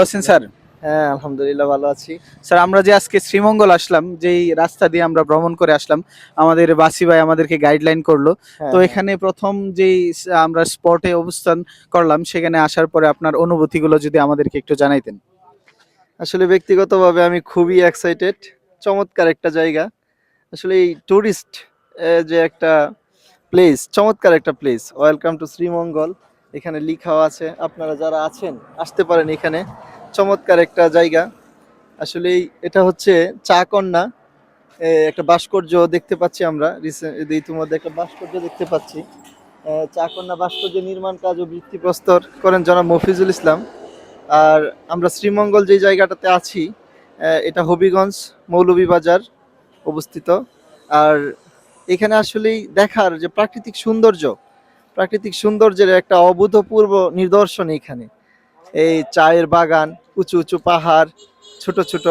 আছেন স্যার? হ্যাঁ, আলহামদুলিল্লাহ ভালো আছি। স্যার আমরা যে আজকে শ্রীমঙ্গল আসলাম, যেই রাস্তা দিয়ে আমরা ভ্রমণ করে আসলাম, আমাদের বাসি ভাই আমাদেরকে গাইডলাইন করলো। তো হ্যাঁ, হ্যাঁ। এখানে প্রথম যেই আমরা স্পটে অবস্থান করলাম, সেখানে আসার পরে আপনার অনুভূতিগুলো যদি আমাদেরকে একটু জানাইতেন। আসলে ব্যক্তিগতভাবে আমি খুবই এক্সাইটেড। চমৎকার একটা জায়গা। আসলে এই টুরিস্ট যে একটা প্লেস, চমৎকার একটা প্লেস। Welcome to Sreemangal. এখানে লিখাও আছে। আপনারা যারা আছেন আসতে পারেন এখানে। চমৎকার একটা জায়গা। আসলেই এটা হচ্ছে চা কন্যা। একটা ভাস্কর্য দেখতে পাচ্ছি আমরা। ইতিমধ্যে একটা ভাস্কর্য দেখতে পাচ্ছি। চা কন্যা ভাস্কর্য নির্মাণ কাজ ও ভিত্তিপ্রস্তর করেন জনাব মফিজুল ইসলাম। আর আমরা শ্রীমঙ্গল যে জায়গাটাতে আছি, এটা হবিগঞ্জ মৌলভীবাজার অবস্থিত। আর এখানে আসলেই দেখার যে প্রাকৃতিক সৌন্দর্যের একটা অভূতপূর্ব নিদর্শন এখানে। এই চায়ের বাগান, উঁচু উঁচু পাহাড়, ছোট ছোট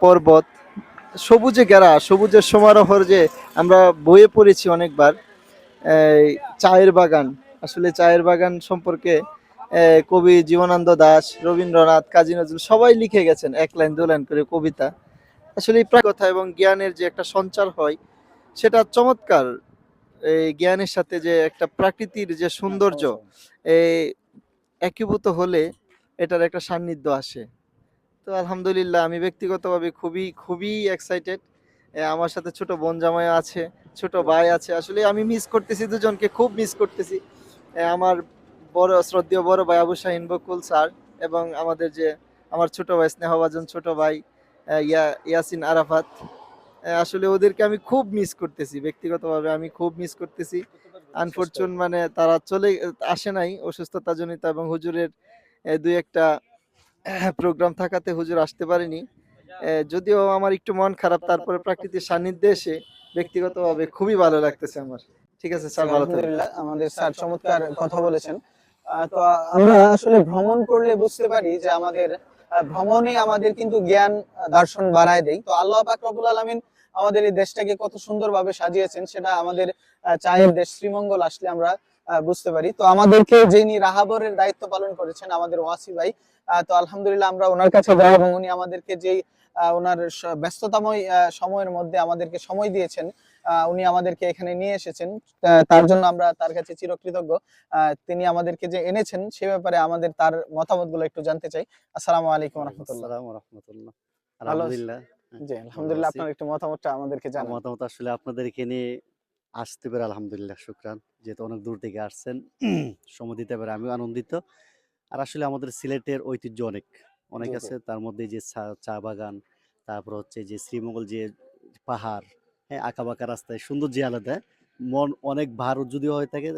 পর্বত, সবুজে ঘেরা, সবুজের সমারোহর যে আমরা বইয়ে পড়েছি অনেকবার। এই চায়ের বাগান, আসলে চায়ের বাগান সম্পর্কে কবি জীবনানন্দ দাশ, রবীন্দ্রনাথ, কাজী নজরুল সবাই লিখে গেছেন এক লাইন দু লাইন করে কবিতা। আসলে এই কথা এবং জ্ঞানের যে একটা সঞ্চার হয়, সেটা চমৎকার। এই জ্ঞানের সাথে যে একটা প্রাকৃতির যে সৌন্দর্য এই একীভূত হলে এটার একটা সান্নিধ্য আসে। তো আলহামদুলিল্লাহ আমি ব্যক্তিগতভাবে খুবই খুবই এক্সাইটেড। আমার সাথে ছোট বোন জামাই আছে, ছোট ভাই আছে। আসলে আমি মিস করতেছি, দুজনকে খুব মিস করতেছি। আমার শ্রদ্ধেয় বড় ভাই আবু শাহিন বকুল স্যার, এবং আমার ছোট ভাই স্নেহভাজন ছোট ভাই ইয়াসিন আরাফাত। আসলে ওদেরকে আমি খুব মিস করতেছি, ব্যক্তিগতভাবে আমি খুব মিস করতেছি। আনফরচুন মানে তারা আসে নাই অসুস্থতা জনিত, এবং হুজুরের দুই একটা প্রোগ্রাম থাকাতে হুজুর আসতে পারেনি। যদিও আমার একটু মন খারাপ, তারপরে প্রাকৃতিক সান্নিধ্যে এসে ব্যক্তিগতভাবে খুবই ভালো লাগতেছে আমার। ঠিক আছে স্যার, ভালো থাকবেন। আলহামদুলিল্লাহ, আমাদের স্যার চমৎকার কথা বলেছেন। তো আমরা আসলে ভ্রমণ করলে বুঝতে পারি যে আমাদের ভ্রমণে আমাদের কিন্তু জ্ঞান দর্শন বাড়ায় দেয়। তো আল্লাহ পাক রব্বুল আলামিন আমাদের এই দেশটাকে কত সুন্দরভাবে সাজিয়েছেন, সেটা আমাদের চায়ের দেশ শ্রীমঙ্গল আসলে আমরা বুঝতে পারি। তো আমাদেরকে যিনি রাহাবরের দায়িত্ব পালন করেছেন আমাদের ওয়াসি ভাই, তো আলহামদুলিল্লাহ আমরা ওনার কাছে যাই এবং উনি আমাদেরকে যেই ওনার ব্যস্ততাময় সময়ের মধ্যে আমাদেরকে সময় দিয়েছেন, উনি আমাদেরকে এখানে নিয়ে এসেছেন। তার জন্য আমরা তার কাছে চিরকৃতজ্ঞ। তিনি আমাদেরকে যে এনেছেন সে ব্যাপারে আমাদের তার মতামতগুলো একটু জানতে চাই। আসসালামু আলাইকুম ওয়া রাহমাতুল্লাহ। আসসালামু রাহমাতুল্লাহ। ভালো আলহামদুলিল্লাহ। জি, ভালো আলহামদুলিল্লাহ, আছি। আপনার একটু মতামতটা আমাদেরকে আমার জানান। মতামত আসলে আপনাদের এখানে আসতে পেরে আলহামদুলিল্লাহ শুকরান। যেহেতু অনেক দূর থেকে আসছেন, সময় দিতে পেরে আমিও আনন্দিত। আর আসলে আমাদের সিলেটের ঐতিহ্য অনেক জি, জি। আছে। তার মধ্যে যে চা বাগান, তারপর হচ্ছে যে শ্রীমঙ্গল যে পাহাড়, হ্যাঁ, আঁকাবাঁকা রাস্তায় সৌন্দর্য আলাদা। মন অনেক ভার যদিও হয়ে থাকে,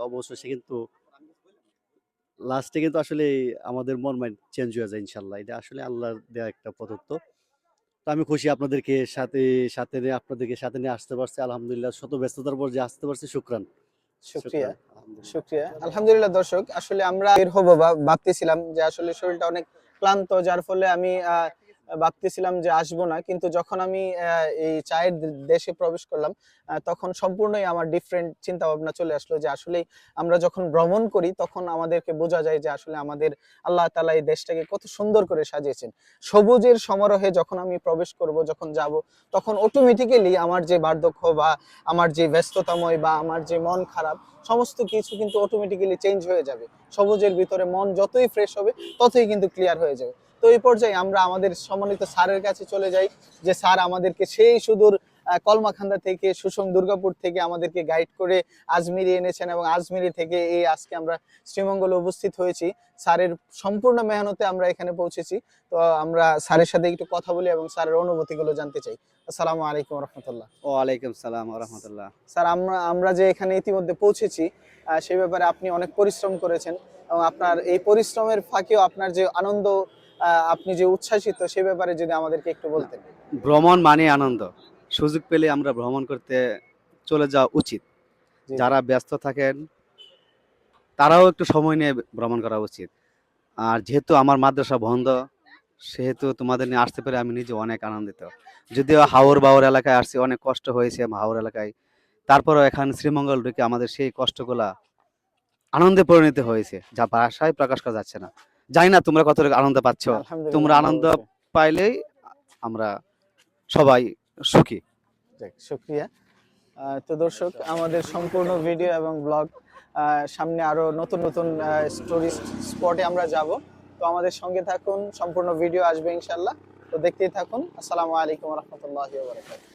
অবশেষে কিন্তু লাস্টে কিন্তু আসলে আমাদের মন মাইন্ড চেঞ্জ হয়ে যায় ইনশাআল্লাহ। এটা আসলে আল্লাহর দেয়া একটা প্রদত্ত। তো আমি খুশি আপনাদেরকে আপনাদেরকে সাথে নিয়ে আসতে পারছি। আলহামদুলিল্লাহ, শত ব্যস্ততার পর যে আসতে পারছি, শুকরান। শুকরিয়া, শুকরান। আলহামদুলিল্লাহ। শুকরিয়া। আলহামদুলিল্লাহ দর্শক, আসলে আমরা বের হব ভাবতেছিলাম যে আসলে শরীরটা অনেক ক্লান্ত, যার ফলে আমি ভাবতেছিলাম যে আসবো না। কিন্তু যখন আমি এই চায়ের দেশে প্রবেশ করলাম, তখন সম্পূর্ণই আমার ডিফারেন্ট চিন্তা ভাবনা চলে আসলো যে আসলেই আমরা যখন ভ্রমণ করি তখন আমাদেরকে বোঝা যায় যে আসলে আমাদের আল্লাহ তাআলা এই দেশটাকে কত সুন্দর করে সাজিয়েছেন। সবুজের সমারোহে যখন আমি প্রবেশ করব, যখন যাব, তখন অটোমেটিক্যালি আমার যে বার্ধক্য বা আমার যে ব্যস্ততাময় বা আমার যে মন খারাপ, সমস্ত কিছু কিন্তু অটোমেটিক্যালি চেঞ্জ হয়ে যাবে। সবুজের ভিতরে মন যতই ফ্রেশ হবে ততই কিন্তু ক্লিয়ার হয়ে যাবে। তো এই পর্যায়ে আমরা আমাদের সম্মানিত স্যারের কাছে চলে যাই, যে স্যার আমাদেরকে সেই সুদূর কলমাখান্দা থেকে, সুষম দুর্গাপুর থেকে আমাদেরকে গাইড করে আজমিরি এনেছেন, এবং আজমিরি থেকে এই আজকে আমরা শ্রীমঙ্গলে উপস্থিত হয়েছি। স্যারের সম্পূর্ণ মেহনতে আমরা এখানে পৌঁছেছি। তো আমরা স্যারের সাথে একটু কথা বলি এবং স্যারের অনুভূতিগুলো জানতে চাই। আসসালামু আলাইকুম রহমতুল্লাহ। ওয়ালাইকুম সালাম ওয়া রাহমাতুল্লাহ। স্যার, আমরা যে এখানে ইতিমধ্যে পৌঁছেছি, সেই ব্যাপারে আপনি অনেক পরিশ্রম করেছেন, এবং আপনার এই পরিশ্রমের ফাঁকেও আপনার যে আনন্দ, আপনি যে উচ্ছ্বাসিত, সে ব্যাপারে যদি আমাদেরকে একটু না, বলতেন। ভ্রমণ মানে আনন্দ। সুযোগ পেলে আমরা ভ্রমণ করতে চলে যাওয়া উচিত। জি, জি। যারা ব্যস্ত থাকেন তারাও একটু সময় নিয়ে ভ্রমণ করা উচিত। আর যেহেতু আমার মাদ্রাসা বন্ধ, সেহেতু তোমাদের নিয়ে আসতে পেরে আমি নিজে অনেক আনন্দিত। যদিও হাওর বাওর এলাকায় আসছি, অনেক কষ্ট হয়েছে হাওর এলাকায়, তারপরেও এখানে শ্রীমঙ্গল ঢুকে আমাদের সেই কষ্টগুলা আনন্দে পরিণত হয়েছে, যা ভাষায় প্রকাশ করা যাচ্ছে না। জানি না তোমরা কতটুকু আনন্দ পাচ্ছ। আলহামদুলিল্লাহ, তোমরা আমরা আনন্দ অবশ্যই। পাইলেই আমরা সবাই সুখী। যাক, শুকরিয়া। তো দর্শক, আমাদের সম্পূর্ণ ভিডিও এবং ব্লগ সামনে আরো নতুন নতুন টুরিস্ট স্পটে আমরা যাব। তো আমাদের সঙ্গে থাকুন, সম্পূর্ণ ভিডিও আসবে ইনশাল্লাহ। তো দেখতেই থাকুন। আসসালামু আলাইকুম রহমতুল্লাহি ওয়া বারাকাতুহু।